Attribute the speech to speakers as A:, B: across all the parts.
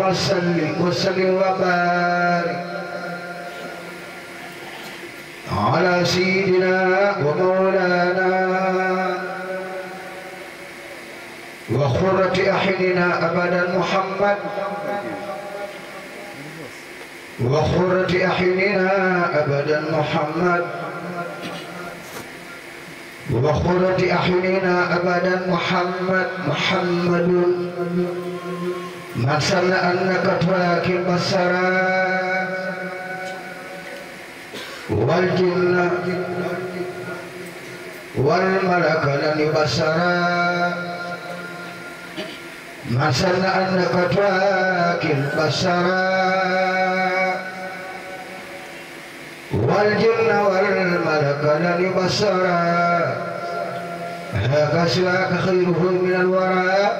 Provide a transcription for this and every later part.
A: اللهم صل وسلم وبارك على سيدنا ومولانا وقرة أعيننا أبدا محمد وقرة أعيننا أبدا محمد وقرة أعيننا أبدا محمد من سن أنك تراكب السرى والجن والملك لن يبصرا من سن أنك تراكب السرى والجن والملك لن يبصرا هاك سواك خيره من الورى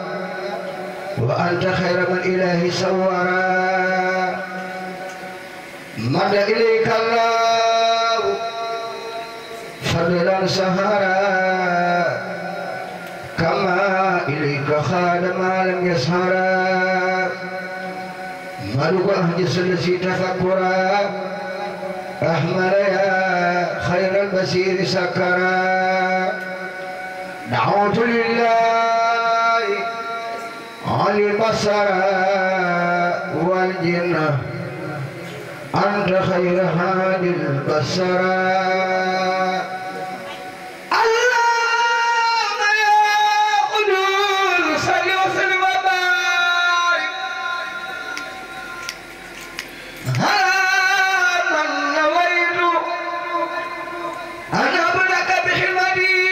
A: وأنت خير من إله سورا مد إليك الله فضلا سهرا كما إليك خاد ما لم يسهرا ملك أهجس الذي تفكرا أحمد يا خير البصير سكرا دعوت لله عن البصر والجنة أنت خير هادي البصر اللهم يا قدوس صل وسلم وبارك على من نويت أن أبدأك بخدمتي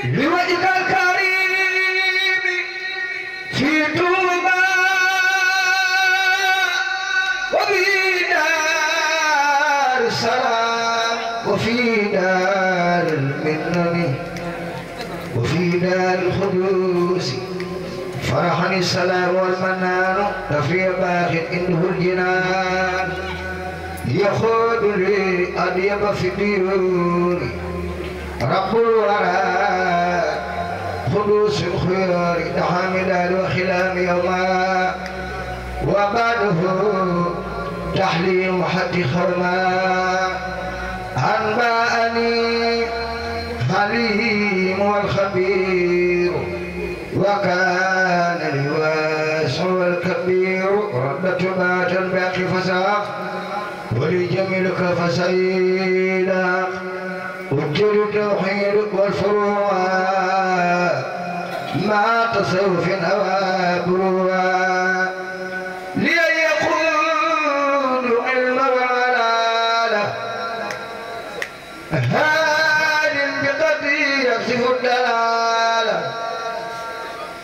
A: لوجهك الكريم في توبة وفي دار السلام وفي دار المنن وفي دار الخدوس فرحني السلام والمنان تفريق باخر عنده الجنان يخوض لي أديب في الديون رب الورى خلوص الخيار تحامل وخلام يوما وبعده تحليم حد خرما أنبأني حليم والخبير وكان الواسع والكبير ردت بات الباقي فساق ولجميلك فسيلاق وجل التوحيد والفروع مع تصوف أو بروع لأن يقول علم والعلالة هاد بقدر يكسف الدلالة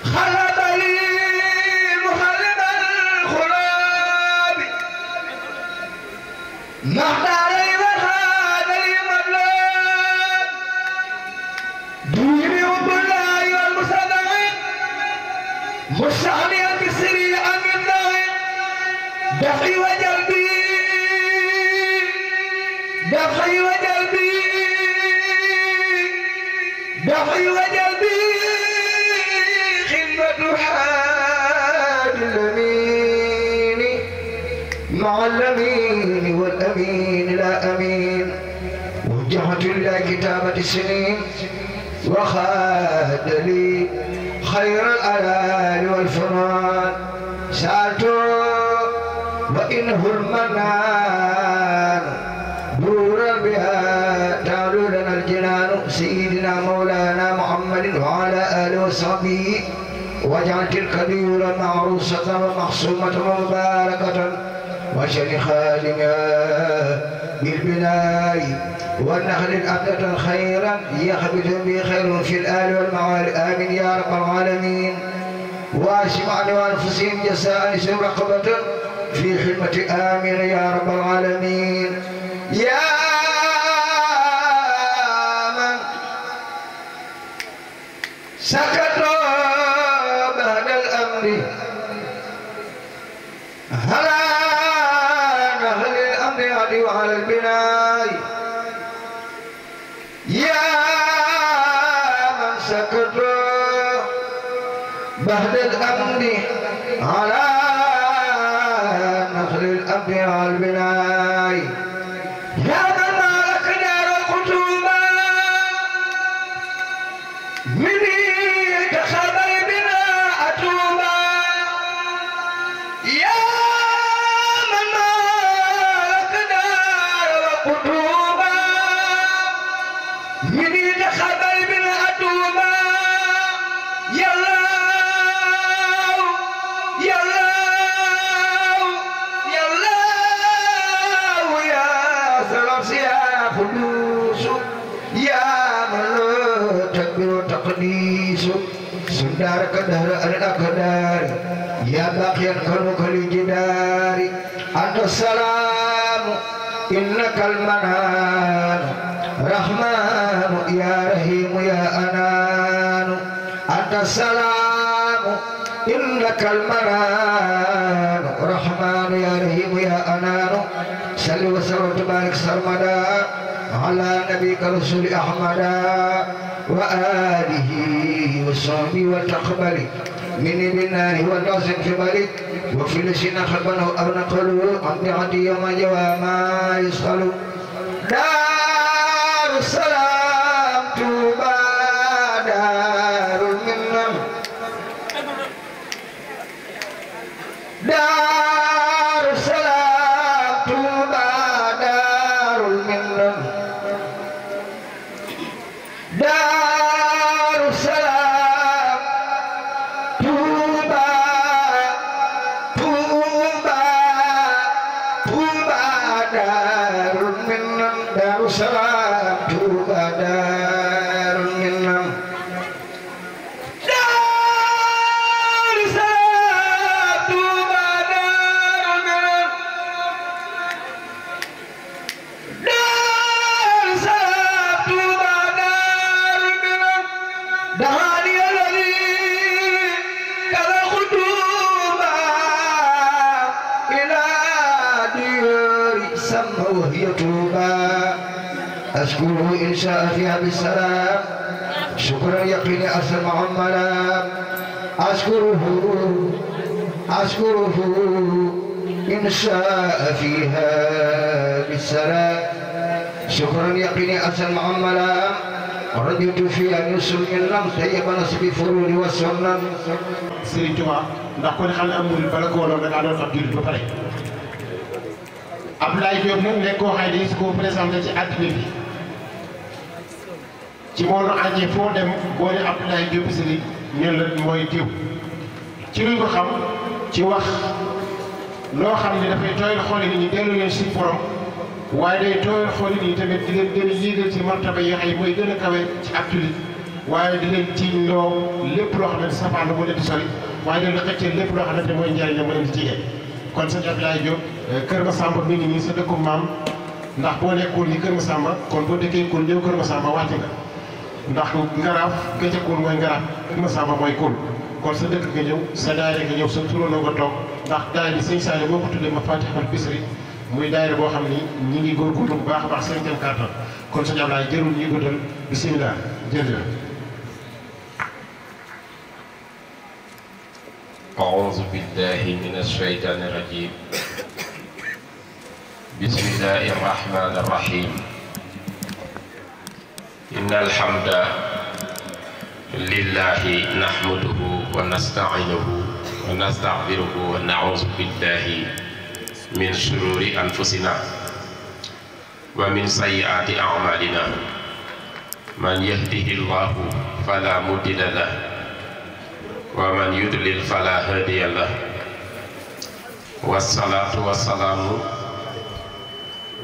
A: خلق لي مخلب الخلاب مختار وهذا لي مطلوب ديني وبلاي والمصدعين مستعنيا بسري أمين دفعي وجلبي دفعي وجلبي دفعي وجلبي خدمة حاد الأمين مع الأمين والأمين لا أمين وجهت إلى كتابة السنين وخاد لي خير الألال والفنان سألته وإنه المنان نورا بها تعلو لنا الجنان سيدنا مولانا محمد وعلى آله وصحبه وجعلت الكبير معروسة ومخصومة ومباركة وشن خادمها بالبناء والنخل الأبدة خيرا يخبث به خير في الآل والمعال آمين يا رب العالمين واسمع لأنفسهم جزاء سوء رقبة في خدمة آمين يا رب العالمين يا من سكت بعد الأمر على نهل الأمر وعلى البناء يا من سكت بعد الأمر على أبيع البناء يا من مالك دار القطوبة مني تخبر بنا أتوبة يا من مالك دار القطوبة مني تخبر بنا أتوبة يا الله يا الله يا الله يا ثلاث يا قدوس يا من تكبر تقديس سندار كدار الأقدار يا باقي الخلق الجدار أنت السلام إنك المنان رحمن يا رحيم يا أنان أنت السلام إنك المنان رحمن يا رحيم يا أنان صل وسلم وبارك سرمدا على نبيك رسول أحمد وآله وصحبه وتقبل من بالنار والدوس في بلد وفي لسنا خلبنا أو نقلوا أنت عدي يوم جواما يسألوا دار السلام توبا دار المنن دار السلام توبا دار المنن دار السلام توبا توبا توبا دار المنن دار السلام توبا دار المنن دار السلام توبا دار المنن دار السلام توبا دار المنن دهاني الذي كذا خطوبا إلى ديار سمى وهي توبا أشكره إن شاء فيها بالسلام شكرا يقيني أسر معملا أشكره إن شاء فيها بالسلام شكرا يقيني أسر معملا رضيت في أن يسر من لم طيب نصب فرور والسنن
B: Serigne Touba ndax ko ne xam ne amul bala ko woon da ngaa doon ab jullit ba pare Abdoulaye Diop nag nekk koo xay di su ko présenté ci àddina bi ci moom àññee foo dem boo ne Abdoulaye Diop Bichri ñu la mooy diw ci luñ ko xam ci wax loo xam ne dafay tooyal xooli nit ñi dellu leen suñu borom waaye day tooyal xooli nit ñi tamit di leen gën a yéegal ci martaba yi xay mooy gën a kawe ci ab jullit waaye di leen tiiñ loo lépp loo xam ne safaan la mu leen di sori waaye di leen xëccee lépp loo xamante ne mooy njëriñ la mu leen di jigéen kon sëñ Abdoulaye Diop Kër Massamba mi ngi nii sa dëkku maam ndax boo nekkul ni Kër Massamba kon boo dëkkee Koul ñëw Kër Massamba wàcc nga ndax ngaraaf gëcce Koul mooy ngaraaf Kër Massamba mooy Koul kon sa dëkk nga ñëw sa daayira nga ñëw sa turandoo nga toog ndax daayira bi sëñ Saliou moo ko tuddee ma Fatihul Bichri muy daayira boo xam ni ñi ngi góorgóorlu bu baax a baax seen jëm kàttan kon sëñ Abdoulaye jërul ñuy guddal bisimilah jërëjëf.
C: أعوذ بالله من الشيطان الرجيم بسم الله الرحمن الرحيم إن الحمد لله نحمده ونستعينه ونستغفره ونعوذ بالله من شرور أنفسنا ومن سيئات أعمالنا من يهده الله فلا مضل له ومن يضلل فلا هادي له والصلاة والسلام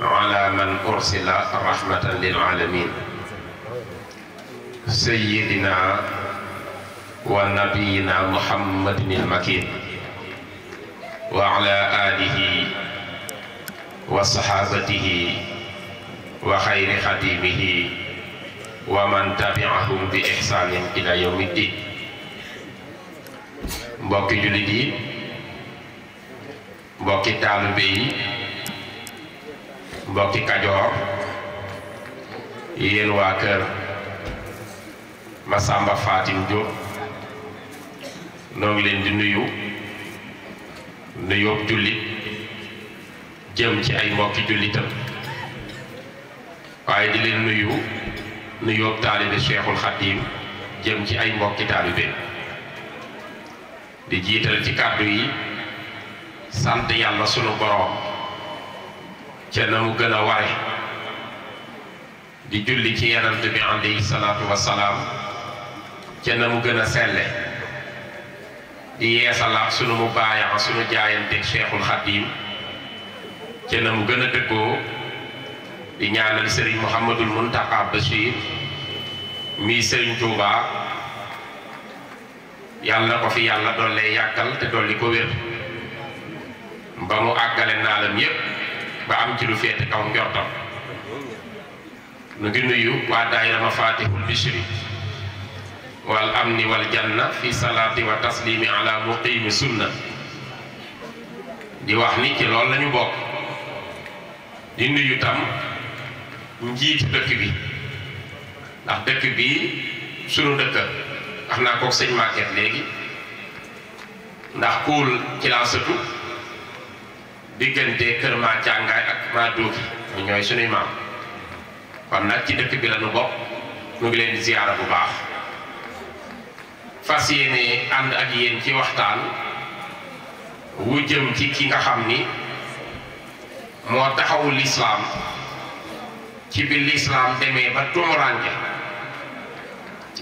C: على من أرسل رحمة للعالمين سيدنا ونبينا محمد المكين وعلى آله وصحابته وخير خديمه ومن تبعهم بإحسان إلى يوم الدين mbokki jullit yi mbokki taalibe yi mbokki Kajoor yéen waa kër Massamba Fatim Diop noo ngi leen di nuyu nuyoo jullit jëm ci ay mbokki jullitam waaye di leen nuyoo taalibe Cheikhul Khadim jëm ci ay mbokki taalibe di jiital ci kàddu yi sant yàlla sunu boroom ca na mu gën a ware di julli ci yonent bi alayhi salaatu wassalaam ca na mu gën a selle di yeesalaat sunu mu baayaxa sunu jaayanteeg Cheikhul Khadim ca na mu gën a dëggoo di ñaanal Serigne Mouhamadul Mountakha Bachir mii Serigne Touba yàlla ko fi yàlla dollee yàggal te dolli ko wér ba mu àggale naalam yépp ba am ci lu féete kaw njortam nu ngi nuyu waa daayira Mafatihul Bichri wal amni wal janna fi salaati wa taslimi ala muqimi sunna di wax ni ci loolu lañu bokk di nuyu tam njiitu dëkk bi ndax dëkk bi sunu dëkk wax naa ko sëñ Maguette léegi ndax kuul ci laa sëtu diggante kër maa càngaay ak maa dóogi ñooy sunuy maam kon nag ci dëkk bi la nu bokk nu ngi leen di ziyaara bu baax fas yéene ànd ak yéen ci waxtaan wu jëm ci ki nga xam ni moo taxawu lislaam ci bi lislaam demee ba tumuranke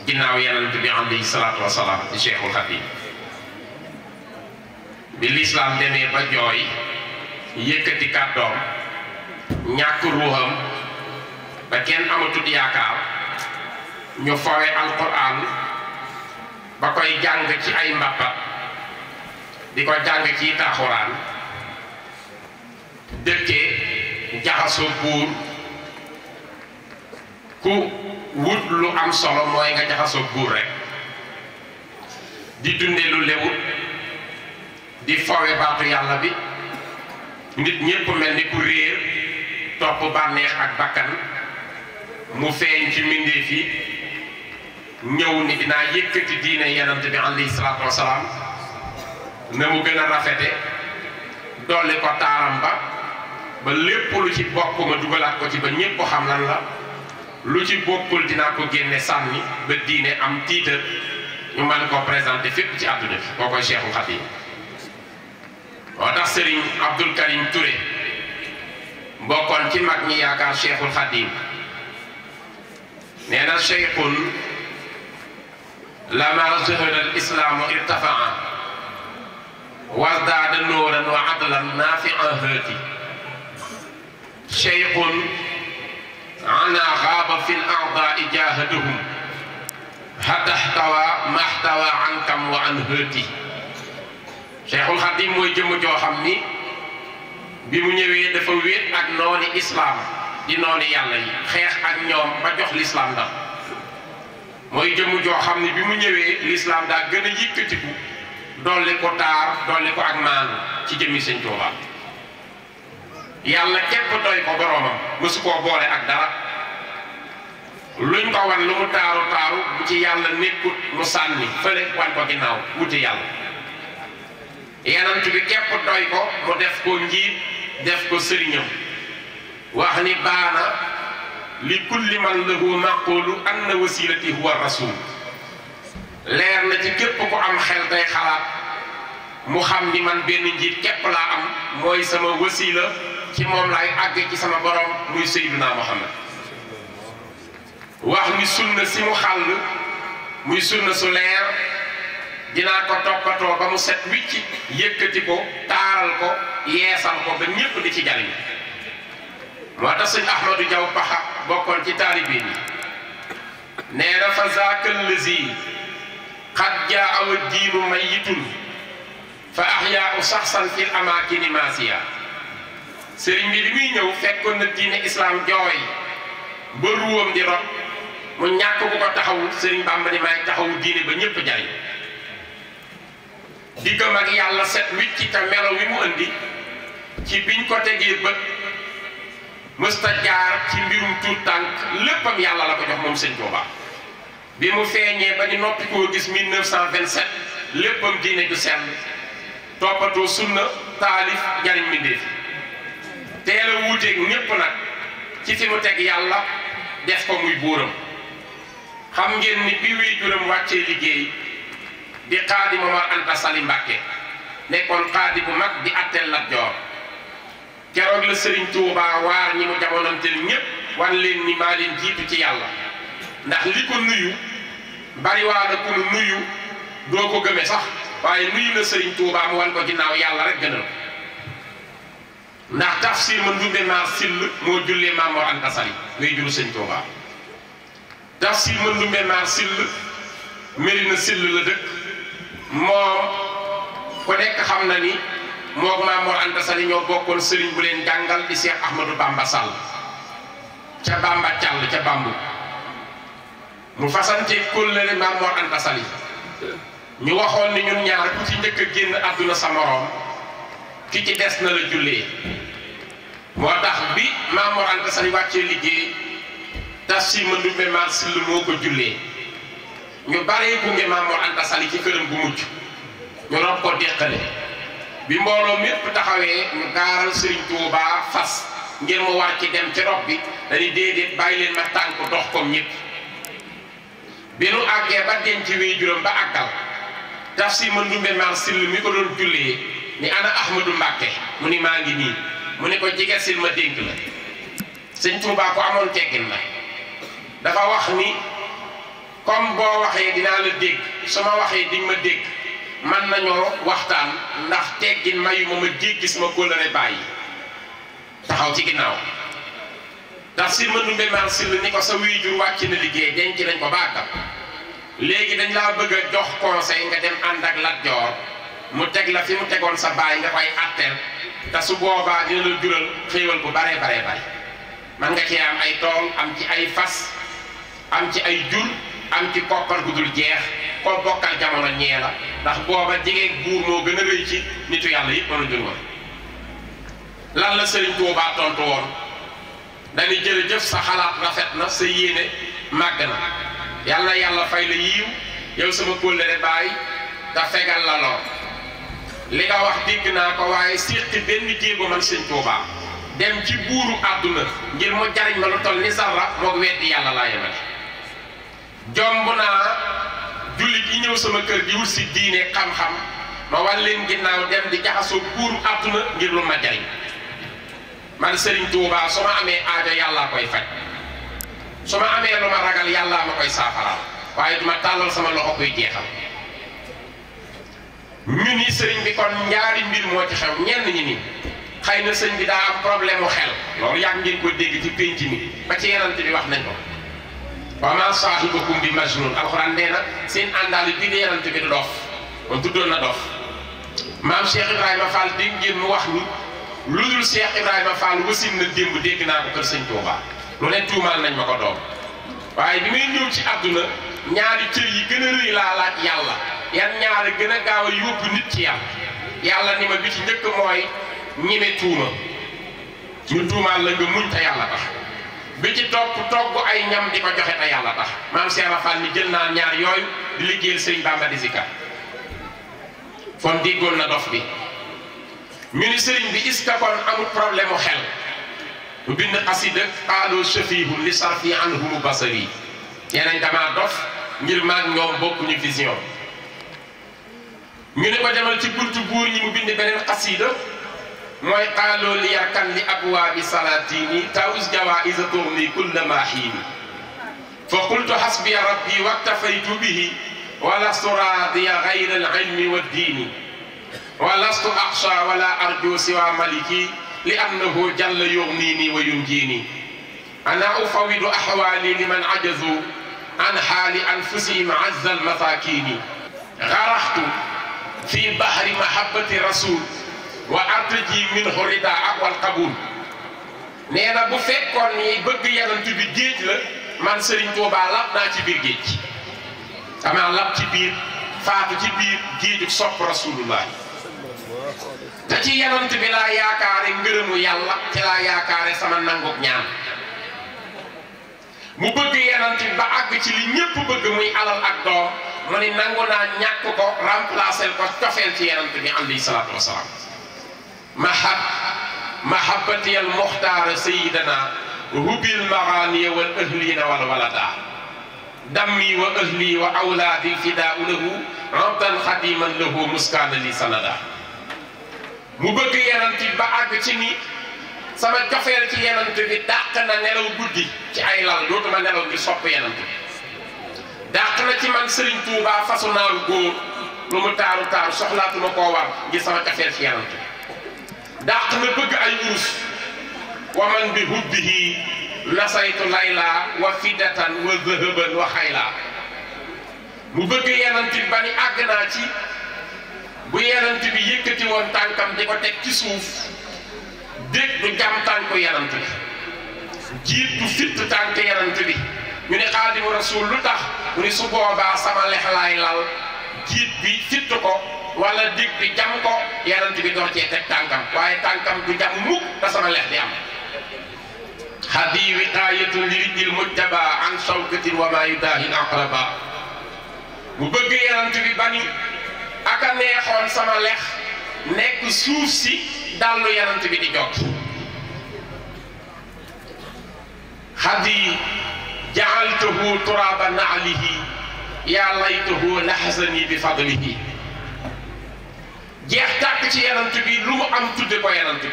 C: ginnaaw yonent bi alayhi salaatu wasalaam di Cheikhul Khadim bi lislaam demee ba jooy yëkkati kàddoom ñàkk ruuxam ba kenn amatut yaakaar ñu fawe alquran ba koy jàng ci ay mbappat di ko jàng ci taaxuraan dëkkee jaxasoo buur ku wut lu am solo mooy nga jaxasoo buur rek di dunde lu lewut di fowe baatu yàlla bi nit ñépp mel ni ku réer topp bànneex ak bakkan mu feeñ ci mbindéef yi ñëw ni dinaa yëkkati diine yonent bi alayhi salaatu wasalaam na mu gën a rafete dolli ko taaram ba lépp lu ci bokk ma dugalaat ko ci ba ñépp xam lan la lu ci bokkul dinaa ko génne sànni ba diine am tiitar ñu mën ko présenté fépp ci àdduna bi koo koy Cheikhul Khadim moo tax Serigne Abdul Karim Touré bokkoon ci mag ñi yaakaar Cheikhul Khadim nee na cheikhun lama zahara al islaamu irtafaa wasdaada nooran wa adlan naafian haati cheikhun ana xaaba fi l aadaai jahadahum hatta xtawa maxtawa an kam wa an haati Cheikhul Khadim mooy jëmm joo xam ni bi mu ñëwee dafa wéet ak nooni islaam di nooni yàlla yi xeex ak ñoom ba jox lislaam ndax mooy jëmm joo xam ni bi mu ñëwee lislaam daa gën a yëkkatiku dolli ko taar dolli ko ak maanu ci jëmmi Sëñ Tuubaa yàlla képp doy ko boroomam mësu koo boole ak dara luñ ko wan lu mu taaru taaru bu ci yàlla nekkut mu sànni fële wan ko ginnaaw wuti yàlla yenant bi képp doy ko mu def ko njiit def ko sëriñam wax ni baana li kulli man lahu maqulu anna wasilati huwa rasul leer na ci képp ku am xel tey xalaat mu xam ni man benn njiit képp laa am mooy sama wasila ci moom laay àgg ci sama borom muy Seydina Muhammad wax ni sunna si mu xàll muy sunna su leer dinaa ko toppatoo ba mu set wicc yëkkati ko taaral ko yeesal ko ba ñépp di ci jariñ moo tax sëñ Ahmadou Diaw Paxa bokkoon ci taalibe yi nee na fa zaakal lazi qad jaa wa diinu mayitun fa ahyaau saxsan fil amaakini maasiya sëriñ bi li muy ñëw fekkoon na diine islam jooy ba ruwam di rot mu ñàkk bu ko taxawu sëriñ Bàmba ni may taxawu diine ba ñépp jariñ diggam ak yàlla set wicc te melo wi mu indi ci biñ ko tegee bët mësta jaar ci mbirum tuut tànk léppam yàlla la ko jox moom Sëñ Tuubaa bi mu feeñee ba ñu noppi koo gis 1927 léppam diine ju sell toppatoo sunna taalif jariñ mbindéef teel a wuuteeg ñépp nag ci fi mu teg yàlla def ko muy buuram. xam ngeen ni bi wéy juram wàccee liggéey di xaadi Momar Anta Sali Mbàkke nekkoon xaadi bu mag di atteel Lat Joor keroog la Sëriñ Tuubaa waar ñi mu jamonanteel ñépp wan leen ni maa leen jiitu ci yàlla ndax li ko nuyu bariwaa na ku nu nuyu doo ko gëme sax waaye nuyu na Sëriñ Tuubaa mu wan ko ginnaaw yàlla rek gënal ndax Tafsir Mandumbe Maar Sill moo jullee Maam Mor Anta Sali ngay juru Sëriñ Tuubaa Tafsir Mandumbe Maar Sill Mérina Sill la dëkk moom ku nekk xam na ni moog Maam Mor Anta Sali ñoo bokkoon sëriñ bu leen jàngal di Cheikh Ahmadou Bamba Sall ca Bamba Càll ca Bambu mu fasante kóllëre Maam Mor Anta Sali ñu waxoon ni ñun ñaar ku ci njëkk a génn àdduna sa moroom ki ci des na la jullee moo tax bi Maam Mor Anta Sali wàccee liggéey Tafsir Mandumbe Maar Sill moo ko jullee ñu baree gunge Maam Mor Anta Sali ci këram bu mujj ñu rob ko déqale bi mbooloo mépp taxawee ñu gaaral Serigne Touba fas ngir mu war ci dem ci rob bi dañuy déedéet bàyyi leen ma tànk dox comme ñëpp bi nu àggee ba denc wéy juróom ba àggal Tafsir Mandumbe Maar Sill mi ko doon jullee ni ana Ahmadou Mbàkke mu ni maa ngi nii mu ni ko jige sil ma dénk la Sëñ Touba ko amoon teggin la dafa wax ni comme boo waxee dinaa la dégg su ma waxee di ma dégg man nañoo waxtaan ndax teggin mayu ma jéggi sama kóllëre bàyyi taxaw ci ginnaaw Tafsir Mandumbe Maar Sill ni ko sa waajur wàcc na liggéey denc nañ ko bàggam léegi dañ laa bëgg a jox conseil nga dem ànd ak Lat Joor mu teg la fi mu tegoon sa baay nga koy atteel te su boobaa dina la jural xéewal bu baree bare man nga ci am ay tool am ci ay fas am ci ay jur am ci koppar gu dul jeex ko bokkal jamono ñee la ndax booba jigéen buur moo gën a rëy ci nitu yàlla yëpp mën a jur lan la Sëriñ Tuubaa tontu woon dañuy jërëjëf sa xalaat rafet na sa yéene màgg na yàlla fay la yiiw yow sama kóllëre baay te fegal la lool li nga wax dégg naa ko waaye séqi benn jéego man Sëriñ Tuubaa dem ci buuru àdduna ngir mu jariñ ma lu toll ni sarra moog weddi yàlla laa yemale jomb naa jullit yi ñëw sama kër di wut si diine xam-xam ma wan leen ginnaaw dem di jaxasoo buuru àdduna ngir lu ma jariñ man Sëriñ Tuubaa su ma amee aajo yàllaa koy faj su ma amee lu ma ragal yàllaa ma koy saafaraal waaye duma tàllal sama loxo koy jeexal ñu ni sëriñ bi kon ñaari mbir moo ci xew ñenn ñi ni xëy na sëñ bi daa am problème mu xel loolu yàgg ngeen ko dégg ci pénc mi ba ci yenant bi wax nañ ko wa ma saahibukum bi majnun alxuraan nee na seen àndaali bi di yenant bi du dof kon tuddoon na dof maam Cheikh Ibrahima Fall dégg ngeen mu wax ni lu dul Cheikh Ibrahima Fall wasin na démb dégg naa ko kër sëñ Touba lu ne tuumaal nañ ma ko doom waaye bi may ñëw ci àdduna ñaari cër yi gën a rëy laa laaj yàlla yan ñaari gën a gaaw a yóbbu nit ci yàlla ni ma bi ci njëkk mooy ñime tuuma ñu tuumaal la nga muñ te yàlla tax bi ci topp togg ay ñam di ko joxe te yàlla tax maam Cheikh Fall ni jël naa ñaar yooyu di liggéeyal sëñ Bamba di Zikar kon déggoon na dof bi ñu ni sëriñ bi est-ce que kon amul problème mu xel mu bind xasida xaaloo shafihun li sarfi anhumu basari yeneen damaa dof ngir maag ñoom bokkuñu vision ñu ne ko demal ci buntu buur ñi mu bind beneen xasida mooy xaaloo li yarkan li abwaabi salatini tawus jawaïsa tourni kulla ma xiini fa qultu hasbiya rabbi waktafaytu bihi wa lastu raadiya gayra al ilmi wa diini wa lastu axsha wala arju siwa maliki li annahu jalla yugnini wa yunjini ana ufawidu ahwali liman ajazu an xaali anfusihim azza almasakini garaxtu fi bahri mahabbati rasul wa artaji minhu ridaa wal qabul nee na bu fekkoon ni bëgg yanant bi géej la man Serigne Touba lab naa ci biir géej damaa lab ci biir faatu ci biir géeju sopp rasulullah te ci yanant bi laa yaakaare ngërëmu yàlla ci laa yaakaare sama nanguk ñaan mu bëgg yanant bi ba àgg ci li ñépp bëgg muy alal ak doom mu ni nangu naa ñàkk ko remplacer ko cofeel ci yanant bi alayhi salaatu wasalaam mahab mahabbati al muxtaara sayidana hubil maganiya wal ahlina wal walada dammi wa ahli wa awlaadi fidaau lahu abdan xadiman lahu muskaana li sanada mu bëgg yenant ba àgg ci ni sama cofeel ci yenant bi dàq na nelaw guddi ci ay lal dootuma nelaw ngir sopp yenant bi dàq na ci man Serigne Touba fasu naaru góor lu mu taaru taaru soxlaatuma koo war ngir sama cofeel ci yenant bi dàq na bëgg ay urus wa man bi hubbihi nasaytu layla wa fidatan wa zahaban wa xayla mu bëgg yenant ba ni àgg naa ci bu yenant bi yëkkati woon tànkam di ko teg ci suuf dégg du jam tànku yenant bi jiit du fitt tànk yenant bi ñu ne Xaadimu Rasuul lu tax mu ni su boobaa sama lex laay lal jiit bi fitt ko wala dégg bi jam ko yenant bi door cee teg tànkam waaye tànkam du jam mukk te sama lex di am hadi wiqaayatun li rijil mujtaba an shawkatin wa ma yudaahi aqraba mu bëgg yenant bi ba ni aka neexoon sama lex nekk suuf si dallu yenant bi di jot hadi jaaltuhu turaba naalihi yaa laytuhu lahzani bi fadlihi jeex tàkk ci yenant bi lu mu am tudde ko yenant bi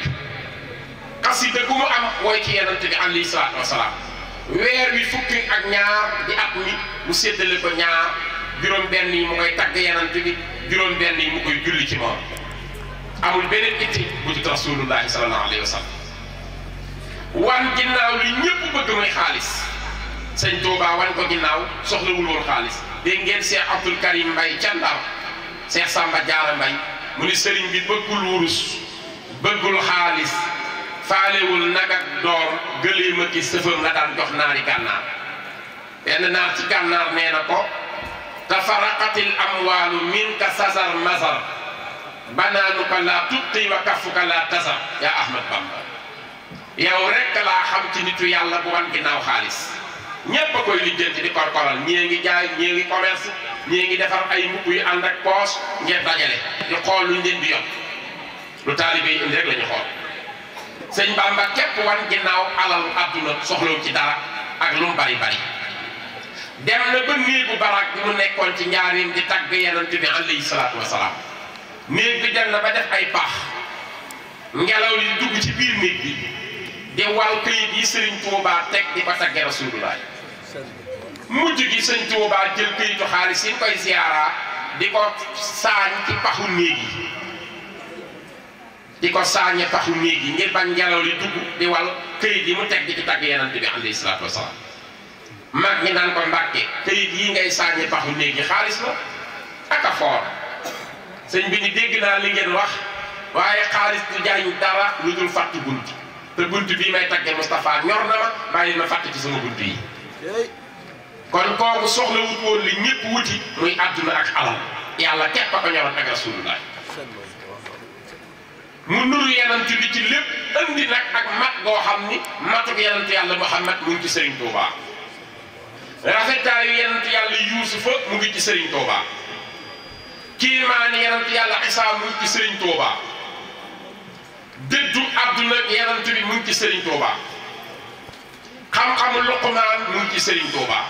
C: xasida gu mu am wooy ci yenant bi alayhi salaatu wasalaam weer wi fukki ak ñaar di at mi mu séddale ko ñaar juróom benn yi mu koy tagg yenant bi juróom benn yi mu koy julli ci moom amul beneen itti bu ci rasulullahi sallallahu alayhi wa sallam wan ginnaaw li ñëpp bëgg muy xaalis sëñ Touba wan ko ginnaaw soxlawul woon xaalis dégg ngeen Cheikh Abdoul Karim Mbaye ca Ndar Cheikh Samba Diarra Mbaye mu ni sëriñ bi bëggul wurus bëggul xaalis faalewul nag ak doom gëléem ak sëfam la daan jox naari gànnaar benn naar ci gànnaar nee na ko tafaraqatil amwaalu minka sasar masar banaanuka laa tubqi wa kafuka laa tasar yaa Ahmad Bamba yow rek laa xam ci nitu yàlla bu wan ginnaaw xaalis ñépp a koy lijjanti di korkoral ñii ngi jaay ñii ngi commerce ñii ngi defar ay mbubb yu ànd ak poos ngeen dajale di xool luñ leen di yokk lu taalibe yi indi rek la ñu xool sëñ Bamba képp wan ginnaaw alalu àdduna soxlawu ci dara ak lu mu bari bari dem na ba néegu barak bi mu nekkoon ci njaarim di tagg yenant bi alayhi salaatu wasalaam néeg bi dem na ba def ay pax ngelaw li dugg ci biir néeg bi di wal këyit yi sëriñ Tuubaa teg di ko tagge rasulullah mujj gi sëñ Tuubaa jël këyitu xaalis yi koy ziyaara di ko saañ ci paxu néeg yi di ko saañe paxu néeg yi ngir bañ ngelaw li dugg di wal këyit yi mu teg di ci tagg yenant bi alayhi salaatu wasalaam mag ñi naan ko Mbàkke këyit yi ngay saañe paxu néeg yi xaalis la ak a foor sëñ bi ni dégg naa li ngeen wax waaye xaalis du jariñ dara lu dul fàtt bunt te bunt bii may tagge Moustapha ñor na ma bàyyi ma fàtt ci sama bunt yi kon kooku soxla wut woon li ñëpp wuti muy àdduna ak alal yàlla képp a ko ñoroon ak rasulullah mu nuru yenant bi ci lépp andi nag ak mat goo xam ni matuk yenant yàlla Muhammad mu ngi ci Serigne Touba rafetaayu yenant yàlla Yuusufa mu ngi ci Serigne Touba kiimaani yenant yàlla Isaa mu ngi ci Serigne Touba dëddu àdduna yenant bi mu ngi ci Serigne Touba xam-xamu Luqmaan mu ngi ci Serigne Touba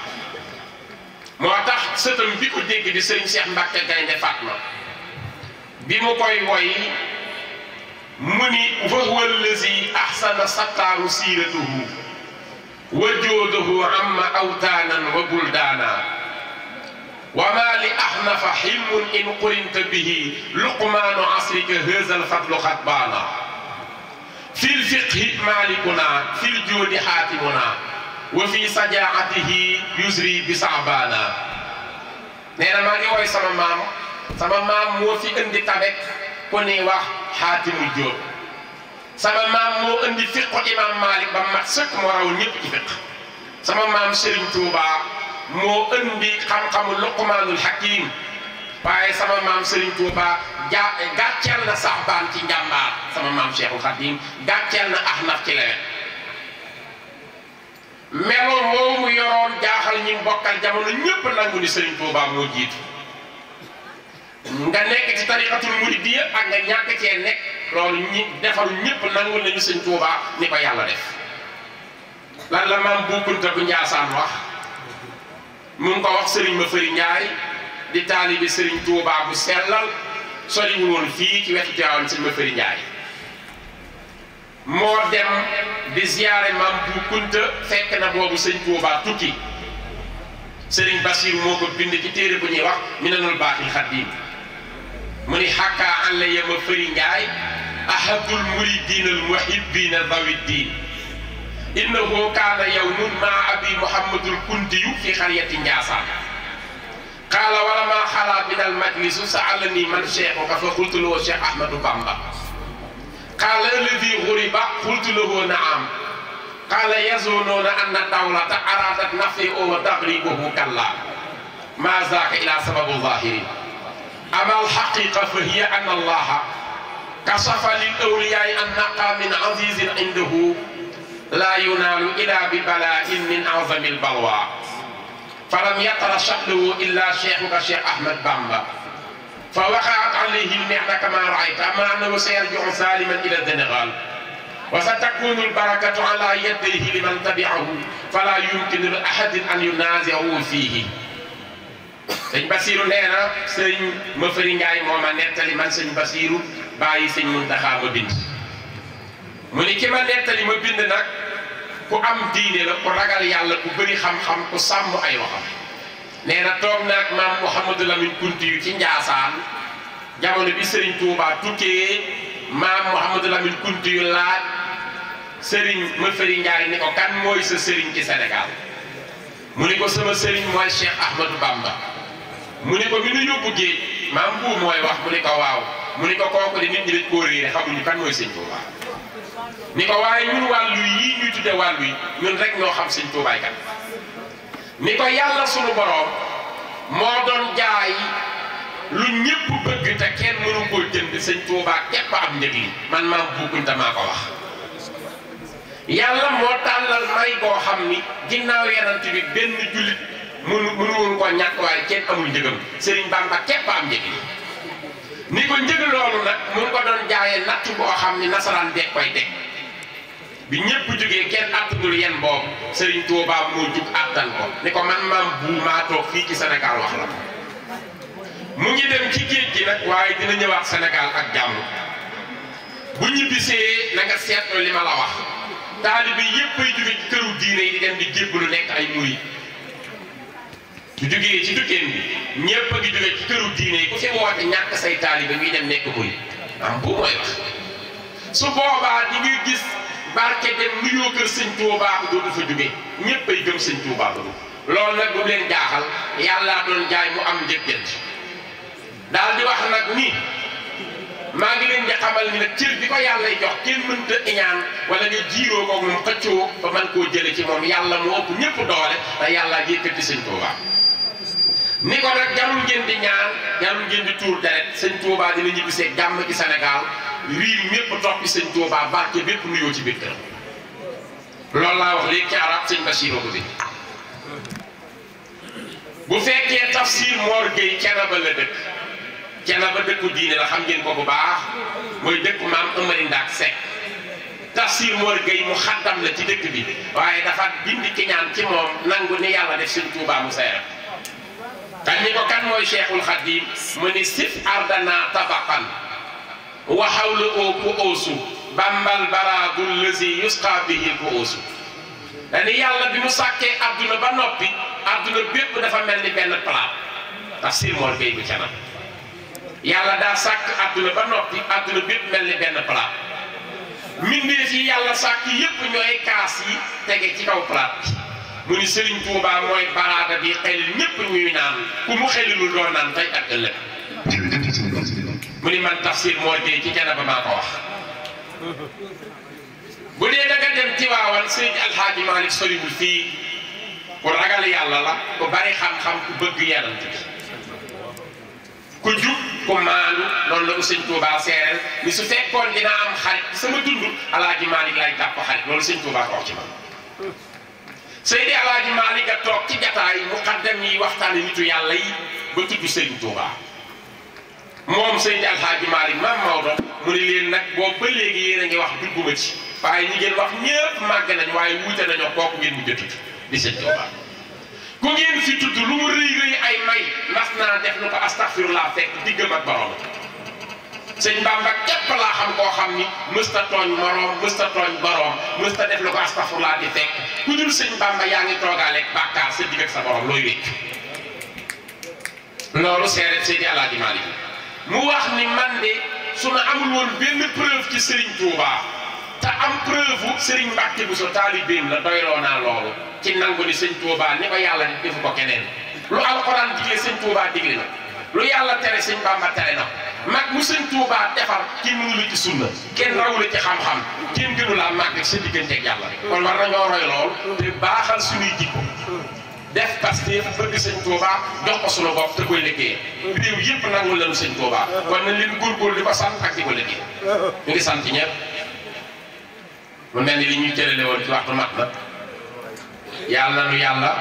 C: moo tax sëtam bi ko dégg di Serigne Cheikh Mbacke Gaynde Fatma bi mu koy woy mu ni wa huwa allazi ahsana sattaaru siiratuhu wa joodahu amma awtaanan wa buldaana wa maa li ahnafa xilmun in qurinta bihi luqmaanu asrika haazal fadlu xad baana fil fiqhi maalikuna fil joodi xaatimuna wa fi sajaatihi yusri bi saabaana nee na maa ngi woy sama maam moo fi indi tabek ku ni wax xaatimul jóob sama maam moo indi fiqu imam Malik ba mat sëkk moo raw ñëpp ci fiq sama maam Serigne Touba moo indi xam-xamu Luqmaanul Hakim waaye sama maam Serigne Touba gàcceel na Saxbaan ci njàmbaar sama maam Cheikhul Khadim gàcceel na Ahnaf ci lewet melo moomu yoroon jaaxal ñi bokkal jamono ñëpp nangu ni Serigne Touba moo jiitu nga nekk ci tariqatul muridiyya ak nga ñàkk cee nekk loolu ñi defaru ñëpp nangul nañu sëñ Tuubaa ni ko yàlla def lan la maam Bu Kunta bu Njaasaan wax mu ngi ko wax sëriñ ma fëri Njaay di taalibi sëriñ Tuubaa bu sellal soriwul woon fii ci wetu Tiwaawan sëriñ ma fëri Njaay moo dem di ziyaare maam Bu Kunta fekk na boobu sëñ Tuubaa tukki sëriñ Basiir moo ko bind ci téere bu ñuy wax Minanul Baaxil Xadiim mu ni xàkkaa an la yema fëri Njaay ahadul muridiina al muhibbiina dawi diin innahu kaana yawmun maa abi muhammadul kuntiyu fi xaryati Njaasaan qaala wala maa xalaa binal majlisu sa'alanii man cheikhuka fa qultu lahu Cheikh Ahmadou Bamba qaala alladi guriba qultu lahu naam qaala yazunnuuna anna dawlata araadat nafyahu wa taghribahu kallaa maa zaaka ilaa sababu zaahiri amal xaqiqa fa hiya anna allaha kasafa lil awliyaai an naqa min azizin indahu laa yunaalu illa bi bala'in min azami lbalwa falam yaqra sha'nuhu illa cheikhuka Cheikh Ahmad Bamba fa waqa'at alayhi lmihna kama ra'ayta ma annahu sayarji'u saliman ila Sénégal wa satakunu lbarakatu ala yadayhi liman tabi'ahu fala yumkinu li ahadin an yunazi'ahu fihi. sëñ Basiiru nee na sëñ ma fëri Njaay moo ma nettali man sëñ Basiiru bàyyi sëñ Muntaxa ma bind mu ni ki ma nettali ma bind nag ku am diine la ku ragal yàlla ku bëri xam-xam ku sàmm ay waxam nee na toog naag maam Mouhamadou Lamine Kunti yu ci Njaasaan jamono bi Serigne Touba tukkee maam Mouhamadou Lamine Kunti yu laaj Serigne ma fëri Njaay ni ko kan mooy sa Serigne ci Sénégal mu ni ko sama Serigne mooy Cheikh Ahmadou Bamba mu ni ko mi nu yóbbu géej maam bu mooy wax mu ni ko waaw mu ni ko kooku de nit ñi dañ koo réere xamuñu kan mooy sëñ Touba ni ko waaye ñun wàllu yii ñuy tudde wàllu yi ñun rek ñoo xam sëñ Touba kan ni ko yàlla sunu boroom moo doon jaay lu ñëpp bëgg te kenn mënu koo jënd sëñ Touba képp am njëg li man maam Bu Kunta maa ko wax yàlla moo tàllal may boo xam ni ginnaaw yenant bi benn jullit mënuwoon koo ñàkk waaye kenn amul njëgam Serigne Bamba képp am njëg li ni ko njëg loolu nag mu ngi ko doon jaayee natt boo xam ni nasaraan deeg koy teg bi ñëpp jógee kenn attanul yen boobu Serigne Touba moo jug attan ko ni ko man maam Bu maa toog fii ci Sénégal wax la ko mu ngi dem ci géej gi nag waaye dina ñëwaat Sénégal ak jàmm bu ñibbisee na nga seetlu li ma la wax taalibe yépp ay jóge ci këru diine yi di dem di jébbalu nekk ay murid bu jógee ci tukkeen bi ñépp a ngi jóge ci këru diine yi ku fi woote ñàkk say taalibe ñuy dem nekk murid am bu mooy wax su boobaa di nga gis barke dem nuyoo kër sëñ Tuubaa dootu fa jóge ñépp ay gëm sëñ Tuubaa ba loolu nag bu leen jaaxal yàllaa doon jaay mu am njëg-njëg daal di wax nag ni maa ngi leen di xamal ni nag cër bi ko yàlla jox kenn mënta iñaan wala nga jiiroo ko moom xëccoo ba man koo jële ci moom yàlla moo ëpp ñëpp doole te yàlla yëkkati sëñ Tuubaa ni ko nag jarul ngeen di ñaan jarul ngeen di tuur deret sëñ Tuubaa dina ñibbisee jàmm ci Sénégal riir ñëpp toppi sëñ Tuubaa barke bépp nuyoo ci biir kër loolu laa wax léegi ci arab sëñ Basiiru ko bi bu fekkee tafsir Mor Gueye Thiénaba la dëkk Thiénaba dëkku diine la xam ngeen ko bu baax mooy dëkku maam Amari Ndaak Seck tafsir Mor Gueye mu xaddam la ci dëkk bi waaye dafa dindi kiñaan ci moom nangu ni yàlla def sëñ Tuubaa mu seera kan ni ko kan mooy Cheikhul Khadim mu ni sif ardana tabaqan wa hawla oo ku oosu bambal baraagul lazi yusqa bihi ku oosu dani yàlla bi mu sàkkee adduna ba noppi adduna bépp dafa mel ni benn plat tafsir Mor Gueye bu Thiénaba yàlla daa sàkk adduna ba noppi adduna bépp mel ni benn plat mbindeef yi yàlla sàkk yépp ñooy kaas yi tege ci kaw plat bi mu ni Serigne Touba mooy baraada bi xel ñépp ñuy naan ku mu xelilul doo naan tey ak ëllëg mu ni man tafsir Mor Gueye ci Thiénaba maa ko wax bu dee da nga dem Tiwaawan Seydi Alhaaji Malick soriwul fii ku ragal yàlla la ku bari xam-xam ku bëgg yonent bi ku jub ku maandu loolu la ko sëñ Touba seereel ni su fekkoon dina am xarit sama dund Alhaaji Malick lay jàpp xarit loolu sëñ Touba ko wax ci man Seydi Alhaaji Malick a toog ci jataay muqaddam yi waxtaane nitu yàlla yi ba tudd sëñ Touba moom Seydi Alhaaji Malick Maam Maodo mu ni leen nag boobu ba léegi yéen a ngi wax dugguma ci waaye ñi ngeen wax ñëpp màgg nañ waaye wuute nañoo kooku ngeen mu jotut di sëñ Tuuba ku ngeen fi tudd lu mu rëy rëy ay may mas naa def lu ko astaghfirullah fekk diggam ak borom sëñ Bamba képp laa xam koo xam ni mësta tooñ moroom mësta tooñ borom mësta def lu ko astaghfirullah di fekk ku dul sëñ Bamba yaa ngi toogaaleeg bàkkaar sa digg ak sa borom looy wécc loolu seeret Seydi Alhaaji Malick mu wax ni man de su ma amul woon benn preuve ci Serigne Touba te am preuve Serigne Mbacke Bousso taalibeem la doyloo naa loolu ci nangu ni sëñ Touba ni ko yàlla defu ko keneen lu alxuraan digle sëñ Touba digle na lu yàlla tere sëñ Bamba tere na mag mu sëñ Touba defar kenn mënu la ci sunna kenn rawu la ci xam-xam kenn gënu laa màgg sa digganteeg yàlla kon war nañoo roy lool te baaxal suñuy jikko def Pastef bëgg sëñ Touba jox ko sunu bopp te koy liggéey réew yëpp nangul lañu sëñ Touba kon nañ leen góorgóorlu di ko sant ak di ko liggéey ñu ngi sant ñëpp mu mel ni li ñuy jëlale woon ci waxtu mat na yàlla na nu yàlla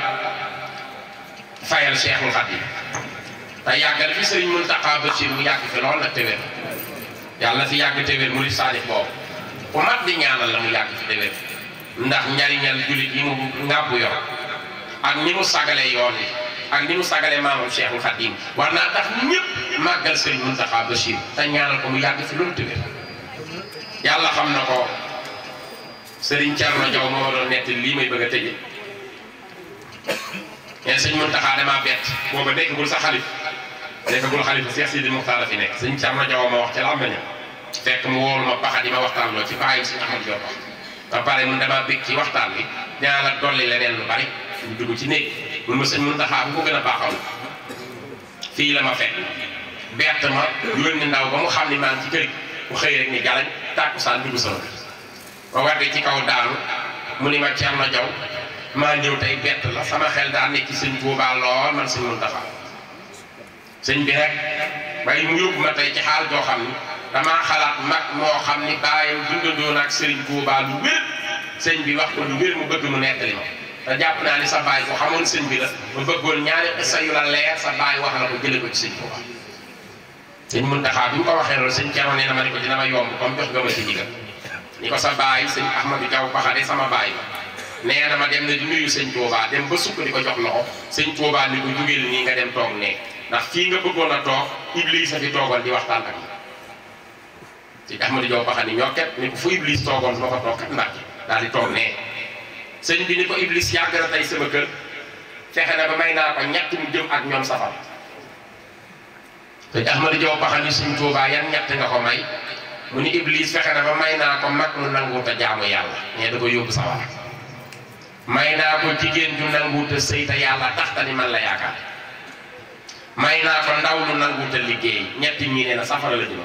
C: fayal Cheikhul Khadim te yàggal fi Serigne Mountakha Bachir mu yàgg fi lool nag te wér yàlla na fi yàgg te wér mu di saadix boobu ku mat di ñaanal la mu yàgg fi te wér ndax njariñal jullit yi mu ngàbbu yor ak ni mu sagalee yoon wi ak ni mu sagalee maamam Cheikhul Khadim war naa tax ñëpp màggal Serigne Mountakha Bachir te ñaanal ko mu yàgg fi loolu te wér yàlla xam na ko Serigne Thierno Diaw moo doon nett lii may bëgg a tëje mais sëñ Mountakha damaa bett booba nekkagul sa xalif nekkagul xalifa Cheikh Sidi Mokhtar la fi nekk sëñ Thierno Diaw ma wax ci làmmiñam fekk mu wóolu ma paxa di ma waxtaan loo ci bàyyi sëñ Ahmad Diop ba pare mun damaa bég ci waxtaan bi dinaa la dolli leneen lu bari ñu dugg ci néeg mun ma sëñ Mountakha bu ko gën a baaxal fii la ma fekk bett ma yónni ndaw ba mu xam ni maa ngi ci kër gi mu xëy rek ni galañ tàkkusaan dugg sama kër ba wàddee ci kaw daanu mu ni ma Thierno Diaw maa ñëw tey bett la sama xel daa nekk ci sëñ Touba lool man sëñ Mountakha sëñ bi rek waaye mu yóbbu ma tey ci xaal joo xam ni damaa xalaat mag moo xam ni bàyyam dundandoon ak Serigne Touba lu wér sëñ bi wax ko lu wér mu bëgg mu nettali ma te jàpp naa ni sa baay ko xamoon sëñ bi la mu bëggoon ñaari xissa yu la leer sa baay wax la ko jële ko ci sëñ Touba sëñ Mountakha bi mu ko waxee loolu sëñ Thierno nee na ma ni ko dina ma yomb comme jox nga ma ci digal ni ko sa baay sëñ Ahmadou Diaw Paxade sama baay nee na ma dem na di nuyu sëñ Touba dem ba sukk di ko jox loxo sëñ Touba ni ko jugeel nii nga dem toog ne ndax fii nga bëggoon a toog Iblis a fi toogoon di waxtaan ak sëñ Ahmadou Diaw Paxade ñoo ket ni ko fu Iblis toogoon du ma fa toog kat Mbàkke daal di toog ne sëñ bi ni ko Iblis yàgg na tey sama kër fexe na ba may naa ko ñett mu jëm ak ñoom safar sëñ Ahmadou Diaw Paxade ni sëñ Touba yan ñett nga ko may mu ni Iblis fexe na ba may naa ko mag mu nanguwut a jaamu yàlla ñee da ko yóbbu sawar may naa ko jigéen ju nanguwut a sëy te yàlla tax ta ni man la yaakaar may naa ko ndaw lu nanguwut a liggéey ñetti ñii nee na safara la jëm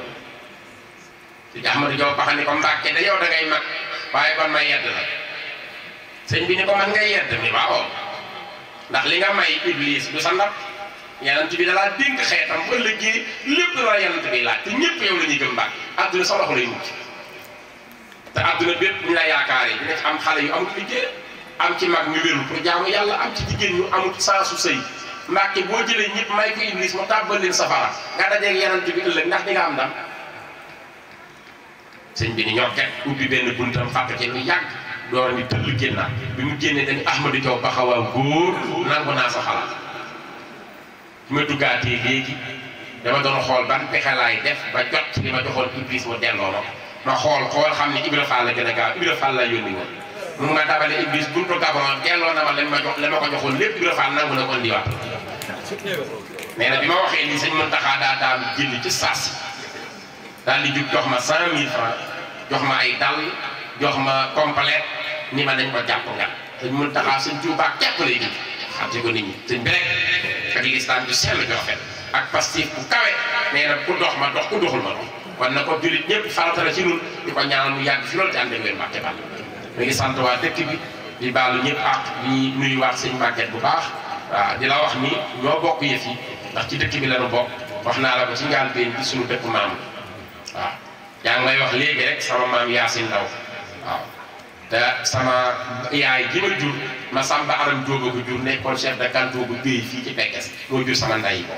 C: sëñ Ahmadou Diaw Paxade ni ko Mbàkke da yow da ngay mag waaye kon may yedd la sëñ bi ni ko man ngay yedd mi waaw ndax li nga may Iblis du sa ndab yanant bi da laa dénk xeetam ba ëllëgee lépp la yanant bi laaj te ñëpp yow la ñuy gëm Mbàkke àdduna sa loxo lay mucc te àdduna bépp ñu la yaakaaree dina ci am xale yu amut liggéey am ci mag ñu wérul pour jaamu yàlla am ci jigéen ñu amut sansu sëy Mbàkke boo jëlee ñëpp may ko Iblis mu tàbbal leen safara nga dajeeg yanant bi ëllëg ndax di nga am ndam sëñ bi ni ñoo ket ubbi benn buntam fàtte ci lu yàgg door ni tëll génnaat bi mu génnee dañu Ahmadou Diaw Paxawaa góor nangu naa sa xalaat bi ma duggaatee léegi dama doon xool ban pexe laay def ba jot li ma joxoon Iblis mu delloo ma xool xam ni Ibra Fall la gën a gaaw Ibra Fall la yónni woon mu ma dabale Iblis buntu Gabon delloo na ma la ma ko joxoon lépp Ibra Fall nangu na ko ndiwaat nee na bi ma waxee lii sëñ Mountakha daa daam jëli ci saas daal di jug jox ma 100 000 francs jox ma ay dàll jox ma complet ni ma nañ ko jàpp nga sëñ Mountakha sëñ Touba képp lay gis xamte ko nit ñi sëñ bi rek ak lislaam ju sell ju rafet ak pastif bu kawe nee na ku dox ma dox ku doxul ma dox kon na ko jullit ñëpp farata la ci ñun di ko ñaanal mu yàgg fi loolu te ànd ak wér Mbàkke bal mi ngi sant waa dëkk bi di baalu ñëpp ak di nuyuwaat sëñ Maguette bu baax waaw di la wax ni ñoo bokk yëf yi ndax ci dëkk bi la ñu bokk wax naa la ko ci njàlbéen bi suñu dëkk maam waaw yaa ngi may wax léegi rek sama maam Yaasin Ndaw waaw te sama yaay ji ma jur ma Samba Aram Jóoba ko jur nekkoon chef de canton bu Béy fii ci Pekes moo jur sama nday yi ko